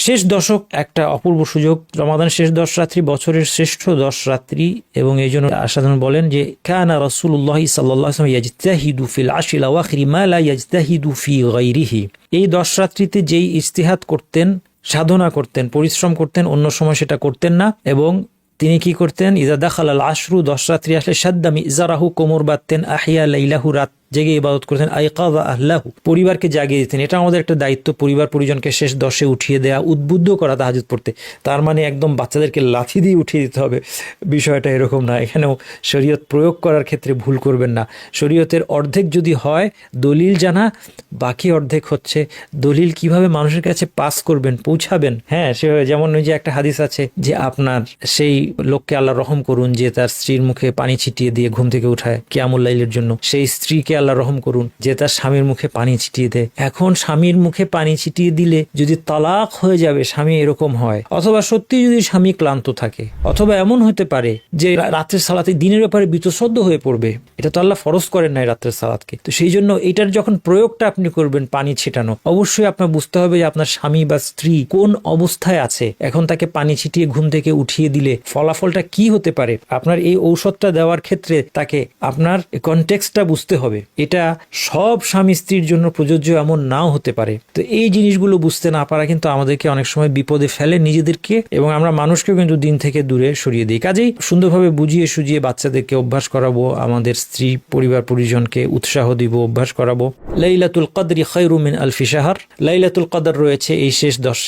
শেষ দশক একটা অপূর্ব সুযোগ। রমাদানের শেষ 10 রাত্রি বছরের শ্রেষ্ঠ 10 রাত্রি, এবং এই জন্য আসাদুন বলেন যে কানা রাসূলুল্লাহ সাল্লাল্লাহু আলাইহি ওয়াসাল্লাম ইয়াজতাহিদু ফিল আশরিল আওয়াখিরি মা লা ইয়াজতাহিদু ফি গায়রিহি। এই 10 রাত্রিতে যেই ইজতিহাদ করতেন, সাধনা করতেন, পরিশ্রম করতেন, অন্য সময় সেটা করতেন না। এবং তিনি কি করতেন, ইজা দাখালাল আশরু, 10 রাত্রি আসলে সাদ্দা মিজারাহু, কোমর বাঁধতেন, আহিয়া লাইলাহু, রাত জেগে ইবাদত করতেন, আইকাযা আহলাহু, পরিবারকে জাগিয়ে দিতেন। এটা আমাদের একটা দায়িত্ব, পরিবার পরিজনকে শেষ 10-এ উঠিয়ে দেয়া, উদ্বুদ্ধ করা তাহাজ্জুদ পড়তে। তার মানে একদম বাচ্চাদেরকে লাথি দিয়ে উঠিয়ে দিতে হবে, বিষয়টা এরকম না। এখানেও শরীয়ত প্রয়োগ করার ক্ষেত্রে ভুল করবেন না। শরীয়তের অর্ধেক যদি হয় দলিল জানা, বাকি অর্ধেক হচ্ছে দলিল কিভাবে মানুষের কাছে পাস করবেন, পৌঁছাবেন। হ্যাঁ, সে যেমন ওই যে একটা হাদিস আছে যে আপনার সেই লোককে আল্লাহ রহম করুন যে তার স্ত্রীর মুখে পানি ছিটিয়ে দিয়ে ঘুম থেকে উঠায় কিয়ামুল লাইলের জন্য, সেই স্ত্রীকে আল্লাহ রহম করুন যে তার স্বামীর মুখে পানি ছিটিয়ে দেয়। এখন স্বামীর মুখে পানি ছিটিয়ে দিলে যদি তালাক হয়ে যাবে, স্বামী এরকম হয়, অথবা সত্যি যদি স্বামী ক্লান্ত থাকে, অথবা এমন হতে পারে যে রাত্রের সালাতে দিনের ব্যাপারে বীতশ্রদ্ধ হয়ে পড়বে, এটা তো আল্লাহ ফরজ করেন নাই রাত্রের সালাতকে। তো সেই জন্য এটার যখন প্রয়োগটা আপনি করবেন পানি ছিটানো, অবশ্যই আপনার বুঝতে হবে যে আপনার স্বামী বা স্ত্রী কোন অবস্থায় আছে। এখন তাকে পানি ছিটিয়ে ঘুম থেকে উঠিয়ে দিলে ফলাফলটা কি হতে পারে, আপনার এই ঔষধটা দেওয়ার ক্ষেত্রে তাকে আপনার কনটেক্সটটা বুঝতে হবে। এটা সব স্বামী স্ত্রীর জন্য প্রযোজ্য এমন নাও হতে পারে। তো এই জিনিসগুলো বুঝতে না পারা কিন্তু আমাদেরকে অনেক সময় বিপদে ফেলে নিজেদেরকে, এবং আমরা মানুষকেও কিন্তু দিন থেকে দূরে সরিয়ে দিই। কাজেই সুন্দরভাবে বুঝিয়ে সুজিয়ে বাচ্চাদেরকে অভ্যাস করাবো, আমাদের স্ত্রী পরিবার পরিজনকে উৎসাহ দিব, অভ্যাস করাবো। লাইলাতুল কদরি খায়রুম মিন আলফি শাহর, লাইলাতুল কদর রয়েছে এই শেষ 10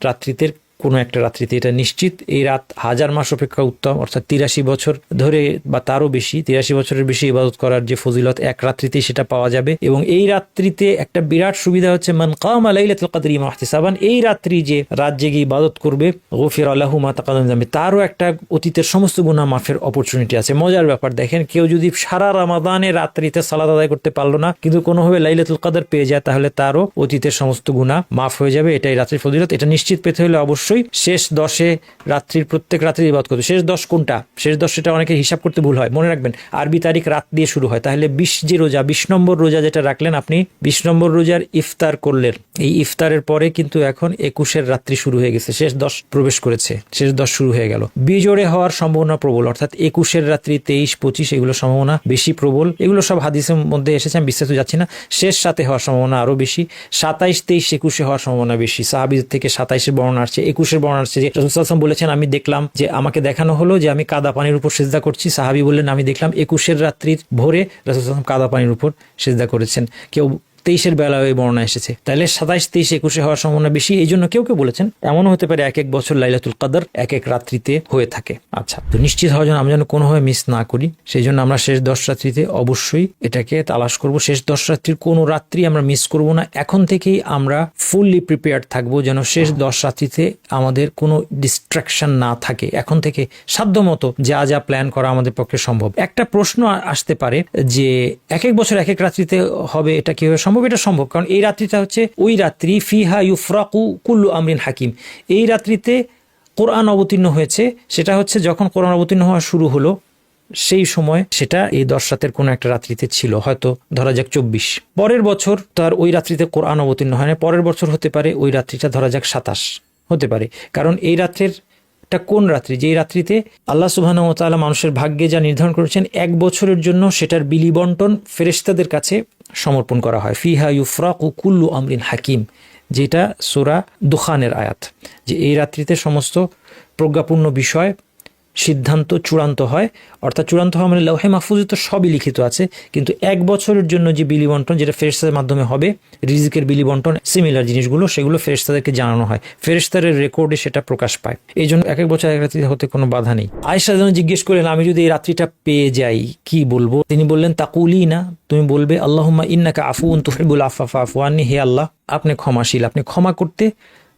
রাত্রিতে, কোনো একটা রাত্রিতে, এটা নিশ্চিত। এই রাত 1000 মাস অপেক্ষা উত্তম, অর্থাৎ 83 বছর ধরে বা তারও বেশি, 83 বছরের বেশি ইবাদত করার যে ফজিলত এক রাত্রিতেই সেটা পাওয়া যাবে। এবং এই রাত্রিতে একটা বিরাট সুবিধা হচ্ছে মান কামা লাইলাতুল কদরি ইহতিসাবান, এই রাত্রি যে রাত জেগে ইবাদত করবে, গুফিরা লাহু মা তাকাদ্দাম মিন যামবি, তারও একটা অতীতের সমস্ত গুনাহ মাফের অপরচুনিটি আছে। মজার ব্যাপার দেখেন, কেউ যদি সারা রমাদানে রাত্রিতে সালাত আদায় করতে পারলো না, কিন্তু কোনোভাবে লাইলাতুল কদর পেয়ে যায়, তাহলে তারও অতীতের সমস্ত গুনাহ মাফ হয়ে যাবে। এটাই রাত্রির ফজিলত। এটা নিশ্চিত পেতে হলে অবশ্যই শেষ 10-এ রাত্রির প্রত্যেক রাত্রি ইবাদত করতে। শেষ 10 কোনটা, শেষ 10 সেটা অনেকে হিসাব করতে ভুল হয়। মনে রাখবেন আরবি তারিখ রাত দিয়ে শুরু হয়, তাহলে 20 যে রোজা, 20 নম্বর রোজা যেটা রাখলেন আপনি, 20 নম্বর রোজার ইফতার করলেন, এই ইফতারের পরে কিন্তু এখন 21-এর রাত্রি শুরু হয়ে গেছে, শেষ 10 প্রবেশ করেছে, শেষ 10 শুরু হয়ে গেল। বিজোড়ে হওয়ার সম্ভাবনা প্রবল, অর্থাৎ 21-এর রাত্রি, 23, 25 এগুলো সম্ভাবনা বেশি প্রবল। এগুলো সব হাদিসের মধ্যে এসেছে, আমি বিস্তারিত যাচ্ছি না। শেষ 7-এ হওয়ার সম্ভাবনা আরো বেশি, 27, 23, 21-এ হওয়ার সম্ভাবনা বেশি। সাহাবীদের থেকে 27-এর বর্ণনা আসছে, 21-এর বর্ণনা আসছে যে রাসূল সাল্লাল্লাহু আলাইহি ওয়াসাল্লাম বলেছেন আমি দেখলাম যে আমাকে দেখানো হলো যে আমি কাদা পানির উপর সিজদা করছি। সাহাবী বললেন আমি দেখলাম 21-এর রাত্রির ভোরে রাসূল সাল্লাল্লাহু আলাইহি ওয়াসাল্লাম কাদা পানির উপর সিজদা করেছেন। কেউ 23-এর বেলায় এই বর্ণনা এসেছে, তাহলে 27, 23, 21-এ হওয়ার সম্ভাবনা বেশি। এই জন্য কেউ কেউ বলেছেন এমনও হতে পারে এক এক বছর লাইলাতুল কদর এক এক রাত্রিতে হয়ে থাকে। আচ্ছা, তো নিশ্চিত হওয়ার জন্য আমরা যেন কোনোভাবে মিস না করি, সেই জন্য আমরা শেষ 10 রাত্রিতে অবশ্যই এটাকে তালাশ করব। শেষ 10 রাত্রির কোনো রাত্রি আমরা মিস করব না। এখন থেকেই আমরা ফুললি প্রিপেয়ার্ড থাকবো যেন শেষ 10 রাত্রিতে আমাদের কোনো ডিস্ট্রাকশন না থাকে। এখন থেকে সাধ্যমতো যা যা প্ল্যান করা আমাদের পক্ষে সম্ভব। একটা প্রশ্ন আসতে পারে যে এক এক বছর এক এক রাত্রিতে হবে, এটা কিভাবে সম্ভব? এটা সম্ভব, কারণ এই রাত্রিটা হচ্ছে ওই রাত্রি ফিহা ইউফরাকু কুল্লু আমরিন হাকিম। এই রাত্রিতে কোরআন অবতীর্ণ হয়েছে, সেটা হচ্ছে যখন কোরআন অবতীর্ণ হওয়া শুরু হলো সেই সময় সেটা এই 10 রাতের কোনো একটা রাত্রিতে ছিল, হয়তো ধরা যাক 24। পরের বছর তার ওই রাত্রিতে কোরআন অবতীর্ণ হয় না, পরের বছর হতে পারে ওই রাত্রিটা ধরা যাক 27 হতে পারে। কারণ এই রাত্রের কোন রাত্রি, যে রাত্রিতে আল্লাহ সুবহানাহু ওয়া তাআলা মানুষের ভাগ্যে যা নির্ধারণ করেছেন 1 বছরের জন্য সেটার বিলি বন্টন ফেরেশতাদের কাছে সমর্পণ করা হয়। ফিহা ইউফরাকু কুল্লু আমরিন হাকিম, যেটা সূরা দুখানের আয়াত, যে এই রাত্রিতে সমস্ত প্রজ্ঞাপূর্ণ বিষয় সিদ্ধান্ত চূড়ান্ত হয়। অর্থাৎ চূড়ান্ত হওয়া মানে লৌহে মাহফুজে তো সবই লিখিত আছে, কিন্তু 1 বছরের জন্য যে বিলি বন্টন যেটা ফেরেশতাদের মাধ্যমে হবে, রিজিকের বিলি বন্টন সিমিলার জিনিসগুলো, সেগুলো ফেরেশতাদেরকে জানানো হয়, ফেরেশতাদের রেকর্ডে সেটা প্রকাশ পায়। এই জন্য এক এক বছর এক রাত্রিতে হতে কোনো বাধা নেই। আয়েশা যেন জিজ্ঞেস করলেন আমি যদি এই রাত্রিটা পেয়ে যাই কি বলবো? তিনি বললেন তাকুলি না, তুমি বলবে আল্লাহুম্মা ইন্নাকা আফুউন তুহিব্বুল আফওয়া ফাফু আন্নি, হে আল্লাহ আপনি ক্ষমাশীল, আপনি ক্ষমা করতে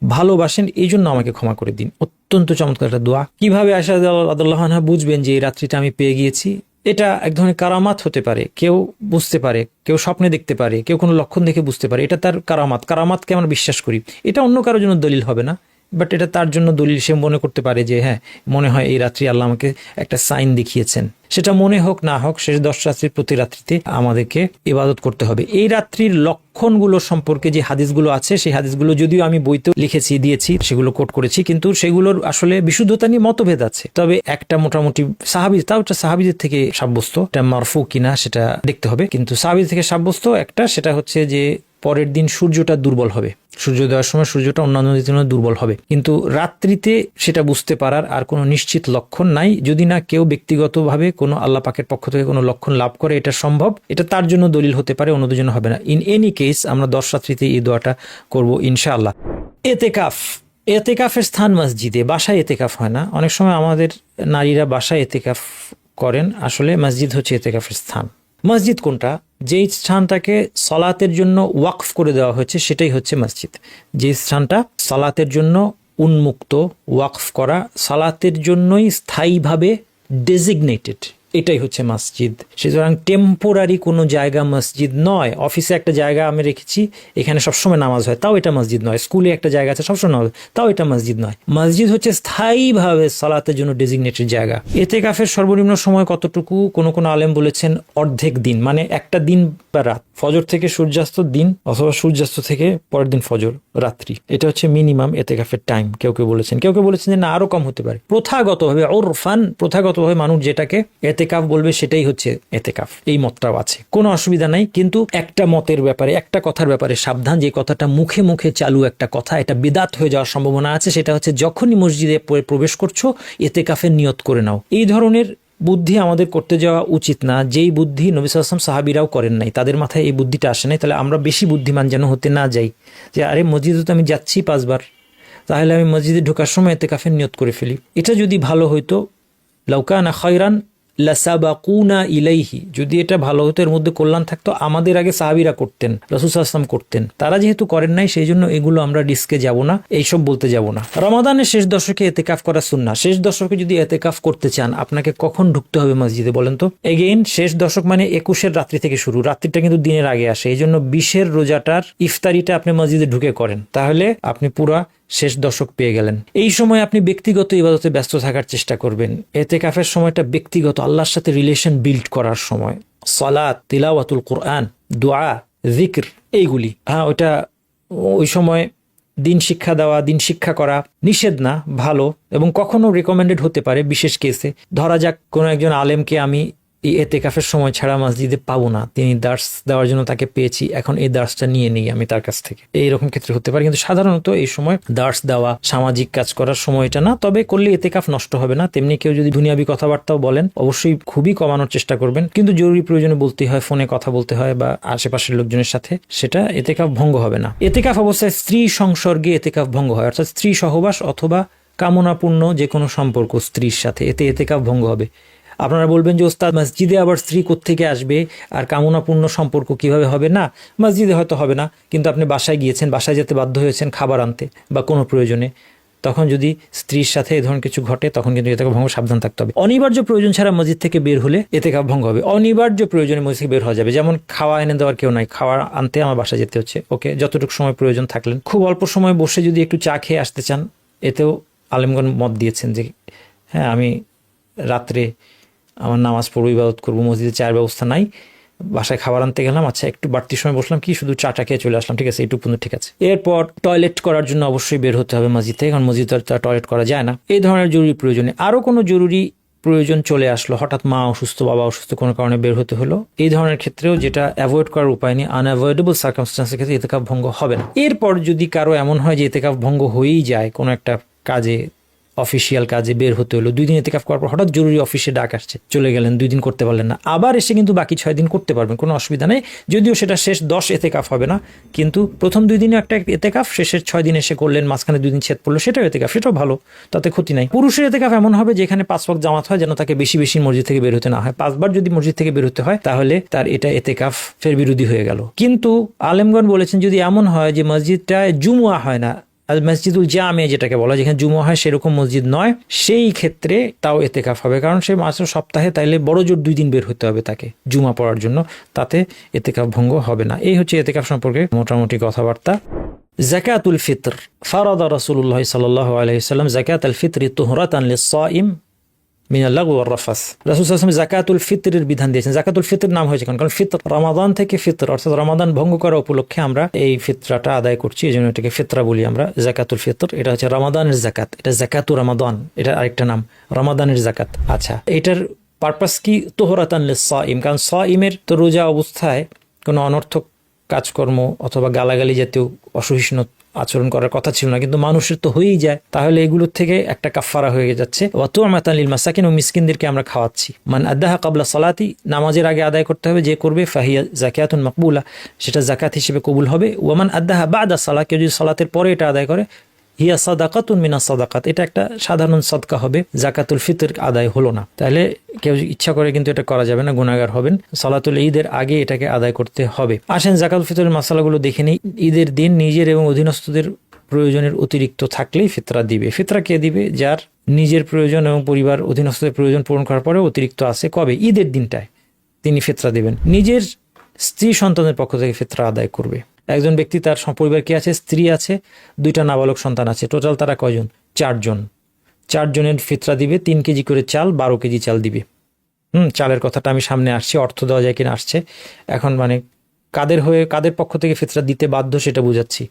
ভালোবাসেন, এই জন্য আমাকে ক্ষমা করে দিন। অত্যন্ত চমৎকার একটা দোয়া। কিভাবে আয়েশা রাদিয়াল্লাহু আনহা বুঝবেন যে এই রাত্রিটা আমি পেয়ে গিয়েছি? এটা এক ধরনের কারামাত হতে পারে, কেউ বুঝতে পারে, কেউ স্বপ্নে দেখতে পারে, কেউ কোনো লক্ষণ দেখে বুঝতে পারে, এটা তার কারামাত। কারামাতকে আমরা বিশ্বাস করি, এটা অন্য কারোর জন্য দলিল হবে না, বাট এটা তার জন্য দলিল, সে মনে করতে পারে যে হ্যাঁ মনে হয় এই রাত্রি আল্লাহ আমাকে একটা সাইন দেখিয়েছেন। সেটা মনে হোক না হোক, শেষ 10 রাত্রির প্রতি রাত্রিতে আমাদেরকে ইবাদত করতে হবে। এই রাত্রির লক্ষণগুলো সম্পর্কে যে হাদিসগুলো আছে, সেই হাদিসগুলো যদিও আমি বইতে লিখেছি, দিয়েছি, সেগুলো কোট করেছি, কিন্তু সেগুলোর আসলে বিশুদ্ধতা নিয়ে মতভেদ আছে। তবে একটা মোটামুটি সাহাবী, তাও একটা সাহাবীদের থেকে সাব্যস্ত, এটা মারফু কিনা সেটা দেখতে হবে, কিন্তু সাহাবীদের থেকে সাব্যস্ত একটা, সেটা হচ্ছে যে পরের দিন সূর্যটা দুর্বল হবে, সূর্যোদয়ের সময় সূর্যটা অন্যান্য দিনের জন্য দুর্বল হবে, কিন্তু রাত্রিতে সেটা বুঝতে পারার আর কোনো নিশ্চিত লক্ষণ নাই, যদি না কেউ ব্যক্তিগতভাবে কোনো আল্লাহ পাকের পক্ষ থেকে কোনো লক্ষণ লাভ করে। এটা সম্ভব, এটা তার জন্য দলিল হতে পারে, অন্যদের জন্য হবে না। ইন এনি কেস আমরা 10 রাত্রিতে এই দোয়াটা করব ইনশাআল্লাহ। এতেকাফ, এতেকাফের স্থান মসজিদে, বাসায় এতেকাফ হয় না। অনেক সময় আমাদের নারীরা বাসায় এতেকাফ করেন, আসলে মসজিদ হচ্ছে এতেকাফের স্থান। মসজিদ কোনটা? যেই স্থানটাকে সালাতের জন্য ওয়াকফ করে দেওয়া হয়েছে সেটাই হচ্ছে মসজিদ। যে স্থানটা সালাতের জন্য উন্মুক্ত, ওয়াকফ করা, সালাতের জন্যই স্থায়ীভাবে ডেজিগনেটেড, এটাই হচ্ছে মসজিদ। সুতরাং টেম্পোরারি কোনো জায়গা মসজিদ নয়। অফিসে একটা জায়গা আমি রেখেছি, এখানে সবসময় নামাজ হয়, তাও এটা মসজিদ নয়। স্কুলে একটা জায়গা আছে, সবসময় নামাজ, তাও এটা মসজিদ নয়। মসজিদ হচ্ছে স্থায়ীভাবে সালাতের জন্য ডেজিগনেটেড জায়গা। এতেকাফের সর্বনিম্ন সময় কতটুকু? কোনো কোনো আলেম বলেছেন অর্ধেক দিন, মানে একটা দিন বা রাত, ফজর থেকে সূর্যাস্ত দিন, অথবা সূর্যাস্ত থেকে পরের দিন ফজর রাত্রি, এটা হচ্ছে মিনিমাম এতেকাফের টাইম। কেউ কেউ বলেছেন, কেউ কেউ বলেছেন যে না আরো কম হতে পারে। প্রথাগতভাবে ওরফান, প্রথাগতভাবে মানুষ যেটাকে এতেকাফ বলবে সেটাই হচ্ছে এতেকাফ, এই মতটাও আছে, কোনো অসুবিধা নাই। কিন্তু একটা মতের ব্যাপারে, একটা কথার ব্যাপারে সাবধান, যে কথাটা মুখে মুখে চালু একটা কথা, এটা বিদআত হয়ে যাওয়ার সম্ভাবনা আছে। সেটা হচ্ছে যখনই মসজিদে প্রবেশ করছো এতেকাফের নিয়ত করে নাও। এই ধরনের বুদ্ধি আমাদের করতে যাওয়া উচিত না, যেই বুদ্ধি নবী সাল্লাল্লাহু আলাইহি ওয়াসাল্লাম সাহাবীরাও করেন নাই, তাদের মাথায় এই বুদ্ধিটা আসে নাই। তাহলে আমরা বেশি বুদ্ধিমান যেন হতে না যাই, যে আরে মসজিদে তো আমি যাচ্ছি 5 বার, তাহলে আমি মসজিদে ঢোকার সময় এতেকাফের নিয়ত করে ফেলি। এটা যদি ভালো হইতো, লাউ কানা খায়রান লাসাবাকুনা ইলাইহি, যদি এটা ভালো হতো, এর মধ্যে কল্যাণ থাকতো, আমাদের আগে সাহাবীরা করতেন, রাসূল সাল্লাল্লাহু আলাইহি ওয়াসাল্লাম করতেন। তারা যেহেতু করেন নাই, সেই জন্য এগুলো আমরা ডিসকে যাব না, এইসব বলতে যাব না। রমাদানের শেষ দশকে এতেকাফ করা সুন্নাহ। শেষ দশকে যদি এতেকাফ করতে চান, আপনাকে কখন ঢুকতে হবে মসজিদে বলেন তো? এগেইন, শেষ দশক মানে 21-এর রাত্রি থেকে শুরু, রাত্রিটা কিন্তু দিনের আগে আসে, এই জন্য 20-এর রোজাটার ইফতারিটা আপনি মসজিদে ঢুকে করেন, তাহলে আপনি পুরা শেষ দশক পেয়ে গেলেন। এই সময় আপনি ব্যক্তিগত ইবাদতে ব্যস্ত থাকার চেষ্টা করবেন। এতেকাফের সময়টা ব্যক্তিগত, আল্লাহর সাথে রিলেশন বিল্ড করার সময়। সালাত, তিলাওয়াতুল কুরআন, দোয়া, জিক্র, এইগুলি। হ্যাঁ, ওইটা ওই সময় দিন শিক্ষা দেওয়া, দিন শিক্ষা করা নিষেধ না, ভালো, এবং কখনো রেকমেন্ডেড হতে পারে বিশেষ কেসে। ধরা যাক কোনো একজন আলেমকে আমি এই এতেকাফের সময় ছাড়া মসজিদে পাবো না, তিনি দার্স দেওয়ার জন্য তাকে পেয়েছি, এখন এই দার্সটা নিয়ে নিই আমি তার কাছ থেকে, এইরকম ক্ষেত্রে হতে পারে। কিন্তু সাধারণত এই সময় দার্স দেওয়া, সামাজিক কাজ করার সময়টা না। তবে করলে এতেকাফ নষ্ট হবে না। তেমনি কেউ যদি দুনিয়াবি কথাবার্তাও বলেন, অবশ্যই খুবই কমানোর চেষ্টা করবেন, কিন্তু জরুরি প্রয়োজনে বলতে হয়, ফোনে কথা বলতে হয় বা আশেপাশের লোকজনের সাথে, সেটা এতেকাফ ভঙ্গ হবে না। এতেকাফ অবস্থায় স্ত্রী সংসর্গে এতেকাফ ভঙ্গ হয়, অর্থাৎ স্ত্রী সহবাস অথবা কামনাপূর্ণ যে কোনো সম্পর্ক স্ত্রীর সাথে, এতে এতেকাফ ভঙ্গ হবে। আপনারা বলবেন যে ওস্তাদ মসজিদে আবার স্ত্রী কোত্থেকে আসবে আর কামনাপূর্ণ সম্পর্ক কিভাবে হবে? না, মসজিদে হয়তো হবে না, কিন্তু আপনি বাসায় গিয়েছেন, বাসায় যেতে বাধ্য হয়েছেন খাবার আনতে বা কোনো প্রয়োজনে, তখন যদি স্ত্রীর সাথে এই ধরনের কিছু ঘটে, তখন কিন্তু এতেকাফ ভঙ্গ, সাবধান থাকতে হবে। অনিবার্য প্রয়োজন ছাড়া মসজিদ থেকে বের হলে এতেকাফ ভঙ্গ হবে। অনিবার্য প্রয়োজনে মসজিদ থেকে বের হওয়া যাবে, যেমন খাওয়া এনে দেওয়ার কেউ নাই, খাওয়া আনতে আমার বাসায় যেতে হচ্ছে, ওকে, যতটুকু সময় প্রয়োজন থাকলেন। খুব অল্প সময় বসে যদি একটু চা খেয়ে আসতে চান, এতেও আলেমগণ মত দিয়েছেন যে হ্যাঁ আমি রাত্রে আমার নামাজ পড়বো, ইবাদত করবো, মসজিদে চায়ের ব্যবস্থা নাই, বাসায় খাবার আনতে গেলাম, আচ্ছা একটু বাড়তি সময় বসলাম, কি শুধু চাটা খেয়ে চলে আসলাম, ঠিক আছে, এইটুকু পর্যন্ত ঠিক আছে। এরপর টয়লেট করার জন্য অবশ্যই বের হতে হবে মসজিদ থেকে, কারণ মসজিদে টয়লেট করা যায় না। এই ধরনের জরুরি প্রয়োজনে আরও কোনো জরুরি প্রয়োজন চলে আসলো, হঠাৎ মা অসুস্থ, বাবা অসুস্থ, কোনো কারণে বের হতে হলো, এই ধরনের ক্ষেত্রেও, যেটা অ্যাভয়েড করার উপায় নেই, আনঅ্যাভয়েডেবল সার্কামস্টেন্সের ক্ষেত্রে এতেকাফ ভঙ্গ হবে না। এরপর যদি কারো এমন হয় যে এতেকাফ ভঙ্গ হয়েই যায়, কোনো একটা কাজে, অফিসিয়াল কাজে বের হতে হলো, 2 দিন এতেকাফ করার পর হঠাৎ জরুরি অফিসে ডাক আসছে, চলে গেলেন, 2 দিন করতে পারলেন না, আবার এসে কিন্তু বাকি 6 দিন করতে পারবেন, কোনো অসুবিধা নেই। যদিও সেটা শেষ 10 এতেকাফ হবে না, কিন্তু প্রথম 2 দিনে একটা এতেকাফ, শেষের 6 দিন এসে করলেন, মাঝখানে 2 দিন ছেদ পড়লো, সেটাও এতেকাফ, সেটাও ভালো, তাতে ক্ষতি নাই। পুরুষের এতেকাফ এমন হবে যেখানে 5 ওয়াক্ত জামাত হয়, যেন তাকে বেশি বেশি মসজিদ থেকে বের হতে না হয়। 5 বার যদি মসজিদ থেকে বের হতে হয়, তাহলে তার এটা এতেকাফ ফের বিরোধী হয়ে গেল। কিন্তু আলেমগণ বলেছেন যদি এমন হয় যে মসজিদটায় জুমুয়া হয় না, আর মসজিদুল জামে যেটাকে বলা, যেখানে জুমা হয় সেরকম মসজিদ নয়, সেই ক্ষেত্রে তাও এতেকাফ হবে, কারণ সে মাত্র সপ্তাহে তাইলে বড় জোর 2 দিন বের হতে হবে তাকে জুমা পড়ার জন্য, তাতে এতেকাফ ভঙ্গ হবে না। এই হচ্ছে এতেকাফ সম্পর্কে মোটামুটি কথাবার্তা। জাকাতুল ফিতর ফারাদা রাসূলুল্লাহ সাল্লাল্লাহু আলাইহি ওয়াসাল্লাম যাকাতুল ফিতরি তুহরাতান লিস-সাইম মিনাল লাগু ওয়ার রাফাস। রাসূল সাল্লাল্লাহু আলাইহি ওয়াসাল্লাম যাকাতুল ফিতরের বিধান দিয়েছেন। যাকাতুল ফিতর নাম হয়েছে কারণ ফিতর রমাদান থেকে ফিতর অর্থাৎ রমাদান ভঙ্গ করা উপলক্ষে আমরা এই ফিতরাটা আদায় করছি, এজন্য এটাকে ফিতরা বলি আমরা। যাকাতুল ফিতর এটা হচ্ছে রমাদানের যাকাত, এটা যাকাতু রমাদান, এটা আরেকটা নাম রমাদানের যাকাত। আচ্ছা, এটার পারপাস কি? তুহরাতান লিস-সাইম, কারণ সাইমের তো রোজা অবস্থায় কোনো অনর্থক কাজকর্ম অথবা গালাগালি জাতীয় অসহিষ্ণু আচরণ করার কথা ছিল না, কিন্তু মানুষের তো হয়েই যায়, তাহলে এগুলোর থেকে একটা কাফারা হয়ে যাচ্ছে। ওয়া তু'মাতান লিল মাসাকিন, ও মিসকিনদেরকে আমরা খাওয়াচ্ছি। মান আদাহা ক্বাবলা সালাতি, নামাজের আগে আদায় করতে হবে, যে করবে ফাহিয়া যাকাতুন মাকবুলা, সেটা যাকাত হিসেবে কবুল হবে। ওয়া মান আদাহা বা'দা সালাহ, কেউ যদি সালাতের পরে এটা আদায় করে, হিয়া সাদাকাতুন মিনাস সাদাকাত, এটা একটা সাধারণ সদকা হবে, যাকাতুল ফিতর আদায় হলো না। তাহলে কেউ ইচ্ছা করে কিন্তু এটা করা যাবে না, গুনাহগার হবেন। সালাতুল ঈদের আগে এটাকে আদায় করতে হবে। আসেন যাকাতুল ফিতরের মাসালাগুলো দেখে নিই। ঈদের দিন নিজের এবং অধীনস্থদের প্রয়োজনের অতিরিক্ত থাকলেই ফিতরা দিবে। ফিতরা কে দিবে? যার নিজের প্রয়োজন এবং পরিবার অধীনস্থদের প্রয়োজন পূরণ করার পরে অতিরিক্ত আছে, কবে? ঈদের দিনটায় তিনি ফিতরা দিবেন। নিজের স্ত্রী সন্তানের পক্ষ থেকে ফিতরা আদায় করবে। একজন ব্যক্তি তার পরিবার কি আছে? স্ত্রী আছে, 2টা নাবালক সন্তান আছে, টোটাল তারা কয়জন? 4 জন। 4 জনের ফিতরা দিবে। 3 কেজি করে চাল, 12 কেজি চাল দিবে। চালের কথাটা আমি সামনে আসছি, অর্থ দেওয়া যায় কিনা আসছে এখন, মানে কাদের পক্ষ থেকে ফিতরা দিতে বাধ্য সেটা বুঝাচ্ছি।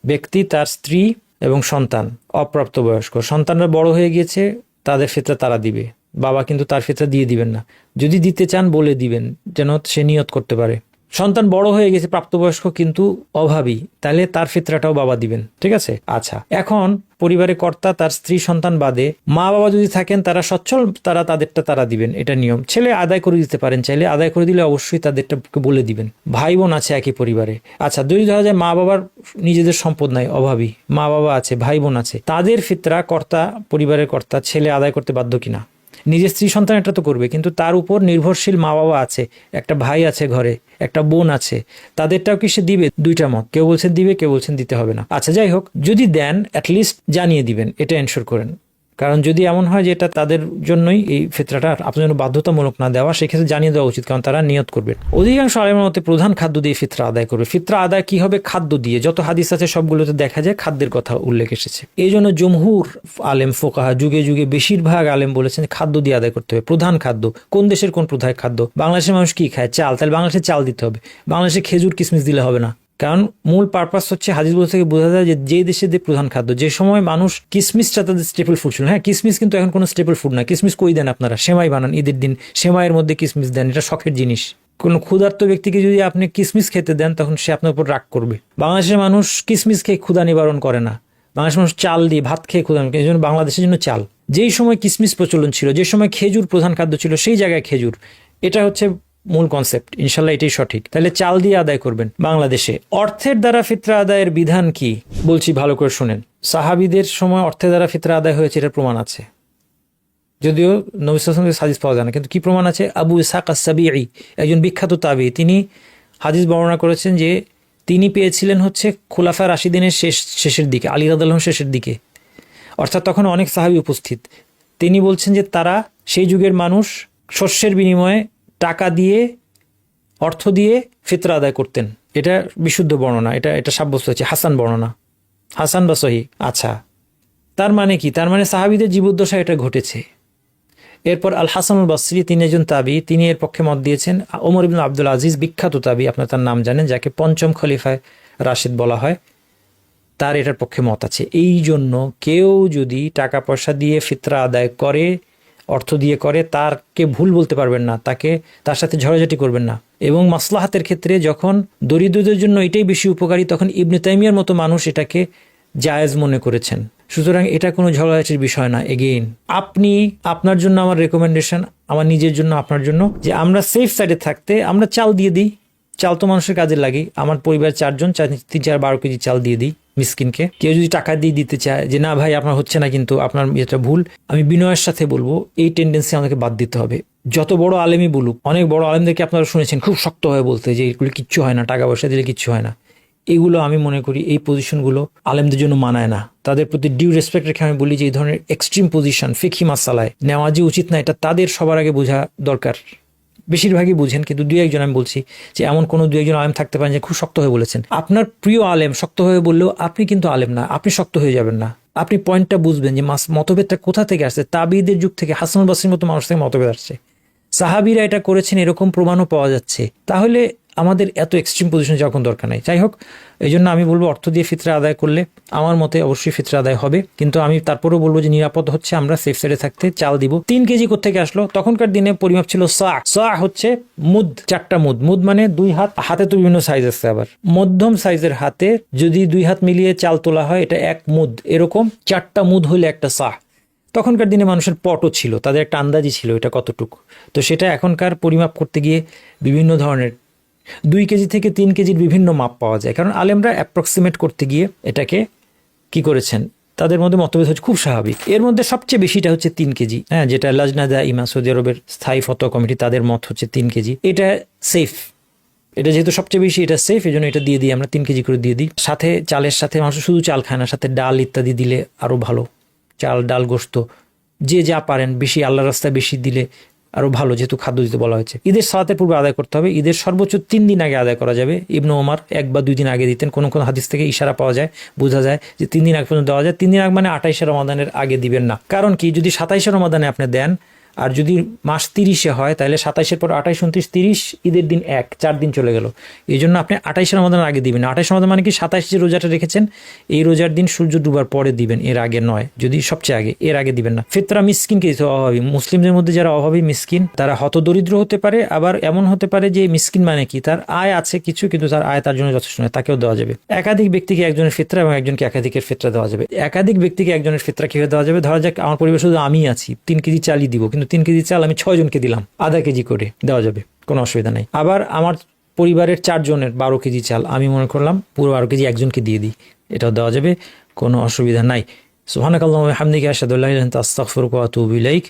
ব্যক্তি, তার স্ত্রী এবং সন্তান, অপ্রাপ্তবয়স্ক সন্তানরা বড় হয়ে গিয়েছে, তাদের ফিতরা তারা দিবে। বাবা কিন্তু তার ফিতরা দিয়ে দিবেন না, যদি দিতে চান বলে দিবেন যেন সে নিয়ত করতে পারে। সন্তান বড় হয়ে গেছে, প্রাপ্তবয়স্ক কিন্তু অভাবী, তাহলে তার ফিতরাটাও বাবা দিবেন, ঠিক আছে? আচ্ছা, এখন পরিবারে কর্তা তার স্ত্রী সন্তান বাদে মা বাবা যদি থাকেন তারা সচ্ছল, তারা তাদেরটা তারা দিবেন, এটা নিয়ম। ছেলে আদায় করে দিতে পারেন, চাইলে আদায় করে দিলে অবশ্যই তাদেরটা বলে দিবেন। ভাই বোন আছে একই পরিবারে, আচ্ছা যদি ধরা যায় মা বাবার নিজেদের সম্পদ নাই, অভাবী মা বাবা আছে, ভাই বোন আছে, তাদের ফিতরা কর্তা, পরিবারের কর্তা ছেলে আদায় করতে বাধ্য কিনা? নিজের স্ত্রী সন্তান এটা তো করবে, কিন্তু তার উপর নির্ভরশীল মা বাবা আছে, একটা ভাই আছে ঘরে, একটা বোন আছে, তাদেরটাও কি সে দিবে? 2টা মত, কেউ বলছেন দিবে, কেউ বলছেন দিতে হবে না। আচ্ছা যাই হোক, যদি দেন অ্যাটলিস্ট জানিয়ে দিবেন, এটা এনশোর করেন। কারণ যদি এমন হয় যে এটা তাদের জন্যই এই ফিতরাটা আপনার জন্য বাধ্যতামূলক না দেওয়া, সেক্ষেত্রে জানিয়ে দেওয়া উচিত, কারণ তারা নিয়ত করবে। অধিকাংশ আলেমের মতে প্রধান খাদ্য দিয়ে ফিতরা আদায় করবে। ফিতরা আদায় কি হবে? খাদ্য দিয়ে। যত হাদিস আছে সবগুলোতে দেখা যায় খাদ্যের কথা উল্লেখ এসেছে। এই জন্য জমহুর আলেম ফোকাহা, যুগে যুগে বেশিরভাগ আলেম বলেছেন খাদ্য দিয়ে আদায় করতে হবে। প্রধান খাদ্য কোন দেশের কোন প্রধান খাদ্য? বাংলাদেশের মানুষ কি খায়? চাল, তাহলে বাংলাদেশে চাল দিতে হবে। বাংলাদেশে খেজুর কিশমিশ দিলে হবে না, কারণ মূল পারপাস হচ্ছে হাদিসগুলো থেকে বোঝা যায় যে দেশের যে প্রধান খাদ্য, যে সময় মানুষ কিসমিসটা তাদের স্টেপল ফুড ছিল। হ্যাঁ, কিসমিস কিন্তু এখন কোনো স্টেপল ফুড না। কিসমিস কই দেন আপনারা? সেমাই বানান ঈদের দিন, সেমাইয়ের মধ্যে কিসমিস দেন, এটা শখের জিনিস। কোনো ক্ষুধার্ত ব্যক্তিকে যদি আপনি কিসমিস খেতে দেন তখন সে আপনার উপর রাগ করবে। বাংলাদেশের মানুষ কিসমিস খেয়ে ক্ষুধা নিবারণ করে না, বাংলাদেশের মানুষ চাল দিয়ে ভাত খেয়ে ক্ষুধা, এই জন্য বাংলাদেশের জন্য চাল। যেই সময় কিসমিস প্রচলন ছিল, যে সময় খেজুর প্রধান খাদ্য ছিল, সেই জায়গায় খেজুর। এটা হচ্ছে মূল কনসেপ্ট, ইনশাল্লাহ এটাই সঠিক। তাহলে চাল দিয়ে আদায় করবেন। বাংলাদেশে অর্থের দ্বারা ফিতরা আদায়ের বিধান কি বলছি, ভালো করে শুনেন। সাহাবীদের সময় অর্থের দ্বারা ফিতরা আদায় হয়েছে, এটার প্রমাণ আছে, যদিও নবী সাল্লাল্লাহু আলাইহি ওয়াসাল্লামের হাদিস পাওয়া যায় না, কিন্তু কি প্রমাণ আছে? আবু ইসহাক আস-সাবিঈ, একজন বিখ্যাত তাবী, তিনি হাদিস বর্ণনা করেছেন যে তিনি পেয়েছিলেন হচ্ছে খুলাফা রাশিদিনের শেষের দিকে, আলী রাদিয়াল্লাহু আনহু শেষের দিকে, অর্থাৎ তখন অনেক সাহাবী উপস্থিত। তিনি বলছেন যে তারা সেই যুগের মানুষ শস্যের বিনিময়ে টাকা দিয়ে, অর্থ দিয়ে ফিতরা আদায় করতেন। এটা বিশুদ্ধ বর্ণনা, এটা সাব্যস্ত হয়েছে, হাসান বর্ণনা, হাসান বা সহিহ। আচ্ছা, তার মানে কি? তার মানে সাহাবীদের জীবদ্দশায় এটা ঘটেছে। এরপর আল হাসান আল বসরি, তিনি একজন তাবী, তিনি এর পক্ষে মত দিয়েছেন। ওমর ইবনে আব্দুল আজিজ, বিখ্যাত তাবী, আপনার তার নাম জানেন, যাকে 5ম খলিফায় রাশিদ বলা হয়, তার এটার পক্ষে মত আছে। এই জন্য কেউ যদি টাকা পয়সা দিয়ে ফিতরা আদায় করে, অর্থ দিয়ে করে, তারকে ভুল বলতে পারবেন না, তার সাথে ঝগড়াঝাটি করবেন না। এবং মাসলাহাতের ক্ষেত্রে যখন দরিদ্রদের জন্য এটাই বেশি উপকারী, তখন ইবনে তাইমিয়ার মতো মানুষ এটাকে জায়েজ মনে করেছেন। সুতরাং এটা কোনো ঝগড়াঝাটির বিষয় না। এগেইন, আপনি, আপনার জন্য আমার রেকমেন্ডেশন, আমার নিজের জন্য, আপনার জন্য, যে আমরা সেফ সাইডে থাকতে আমরা চাল দিয়ে দিই। চাল তো মানুষের কাজে লাগে। আমার পরিবার 4 জন, 3, 4, 12 কেজি চাল দিয়ে দিই মিসকিনকে। কেউ যদি টাকা দিয়ে দিতে চায় যে না ভাই আপনার হচ্ছে না, কিন্তু আপনার এটা ভুল, আমি বিনয়ের সাথে বলবো এই টেন্ডেন্সি আমাদেরকে বাদ দিতে হবে। যত বড় আলেমই বলুক, অনেক বড় আলেমদেরকে আপনারা শুনেছেন খুব শক্ত হয়ে বলতে যে এগুলো কিচ্ছু হয় না, টাকা পয়সা দিলে কিচ্ছু হয় না। এগুলো আমি মনে করি এই পজিশনগুলো আলেমদের জন্য মানায় না। তাদের প্রতি ডিউ রেসপেক্ট রেখে আমি বলি যে এই ধরনের এক্সট্রিম পজিশন ফিকহি মাসালায় নেওয়া যে উচিত না, এটা তাদের সবার আগে বোঝা দরকার। বেশিরভাগই বুঝেন, কিন্তু দুই একজন আমি বলছি যে এমন কোনো দুই একজন আলেম থাকতে পারেন যে খুব শক্ত হয়ে বলেছেন। আপনার প্রিয় আলেম শক্ত হয়ে বললেও আপনি কিন্তু আলেম না, আপনি শক্ত হয়ে যাবেন না। আপনি পয়েন্টটা বুঝবেন যে মতভেদটা কোথা থেকে আসছে। তাবিদের যুগ থেকে হাসানুল বসরির মতো মানুষ থেকে মতভেদ আসছে, সাহাবীরা এটা করেছেন, এরকম প্রমাণও পাওয়া যাচ্ছে। তাহলে আমাদের এত এক্সট্রিম পজিশনে যখন দরকার নাই। যাই হোক, এই জন্য আমি বলবো অর্থ দিয়ে ফিতরা আদায় করলে আমার মতে অবশ্যই ফিতরা আদায় হবে, কিন্তু আমি তারপরেও বলবো যে নিরাপদ হচ্ছে আমরা সেফ সাইডে থাকতে চাল দিব। 3 কেজি কোত্থেকে আসলো? তখনকার দিনে পরিমাপ ছিল সা হচ্ছে মুদ, 4টা মুদ। মুদ মানে 2 হাত, হাতে তো বিভিন্ন সাইজ আছে, আবার মধ্যম সাইজের হাতে যদি 2 হাত মিলিয়ে চাল তোলা হয় এটা 1 মুদ। এরকম 4টা মুদ হইলে একটা সাহ। তখনকার দিনে মানুষের পটও ছিল, তাদের একটা আন্দাজি ছিল এটা কতটুকু। তো সেটা এখনকার পরিমাপ করতে গিয়ে বিভিন্ন ধরনের 2 কেজি থেকে 3 কেজির বিভিন্ন মাপ পাওয়া যায়, কারণ আলেমরা অ্যাপ্রক্সিমেট করতে গিয়ে এটাকে কি করেছেন, তাদের মধ্যে মতভেদ হচ্ছে, খুব স্বাভাবিক। এর মধ্যে সবচেয়ে বেশিটা হচ্ছে 3 কেজি, হ্যাঁ, যেটা লাজনা দাইমা সৌদি আরবের স্থায়ী ফতোয়া কমিটি, তাদের মত হচ্ছে 3 কেজি। এটা সেফ, এটা যেহেতু সবচেয়ে বেশি এটা সেফ, এই জন্য এটা দিয়ে দিই আমরা, 3 কেজি করে দিয়ে দিই। সাথে চালের সাথে মানুষ শুধু চাল খায় না, সাথে ডাল ইত্যাদি দিলে আরো ভালো। চাল, ডাল, গোশত যে যা পারেন, বেশি আল্লাহর রাস্তায় বেশি দিলে আরো ভালো, যেহেতু খাদ্য দিতে বলা হয়েছে। ঈদের সালাতের পূর্বে আদায় করতে হবে। ঈদের সর্বোচ্চ 3 দিন আগে আদায় করা যাবে। ইবনে ওমর 1 বা 2 দিন আগে দিতেন। কোন কোন হাদিস থেকে ইশারা পাওয়া যায়, বোঝা যায় যে 3 দিন আগে পর্যন্ত দেওয়া যায়। 3 দিন আগে মানে 28শে রমাদানের আগে দিবেন না। কারণ কি, যদি 27শে রমাদানে আপনি দেন আর যদি মাস 30-এ হয়, তাহলে 27-এর পর 28, 29, 30, ঈদের দিন 4 দিন চলে গেল। এই জন্য আপনি 28শে রমাদানের আগে দিবেন। 28 রমাদান মানে কি, 27 যে রোজাটা রেখেছেন এই রোজার দিন সূর্য ডুবার পরে দিবেন, এর আগে নয়। যদি সবচেয়ে আগে, এর আগে দিবেন না। ফিতরা মিসকিনকে দিতে, অভাবী মুসলিমদের মধ্যে যারা অভাবী মিসকিন, তারা হতদরিদ্র হতে পারে, আবার এমন হতে পারে যে মিসকিন মানে কি, তার আয় আছে কিছু কিন্তু তার আয় তার জন্য যথেষ্ট নয়, তাকেও দেওয়া যাবে। একাধিক ব্যক্তিকে একজনের ফিতরা এবং একজনকে একাধিকের ফিতরা দেওয়া যাবে। একাধিক ব্যক্তিকে একজনের ফিতরা কিভাবে দেওয়া যাবে? ধরা যাক আমার পরিবার শুধু আমি আছি, 3 কেজি চালই দিব, কিন্তু 3 কেজি চাল আমি 6 জনকে দিলাম, আধা কেজি করে দেওয়া যাবে, কোনো অসুবিধা নাই। আবার আমার পরিবারের 4 জনের 12 কেজি চাল আমি মনে করলাম পুরো 12 কেজি একজনকে দিয়ে দিই, এটাও দেওয়া যাবে, কোনো অসুবিধা নাই। সুবহানাকাল্লাহুম্মা ওয়া বিহামদিকা আশহাদু আল্লা ইলাহা ইল্লা আনতা আস্তাগফিরুকা ওয়া আতুবু ইলাইক।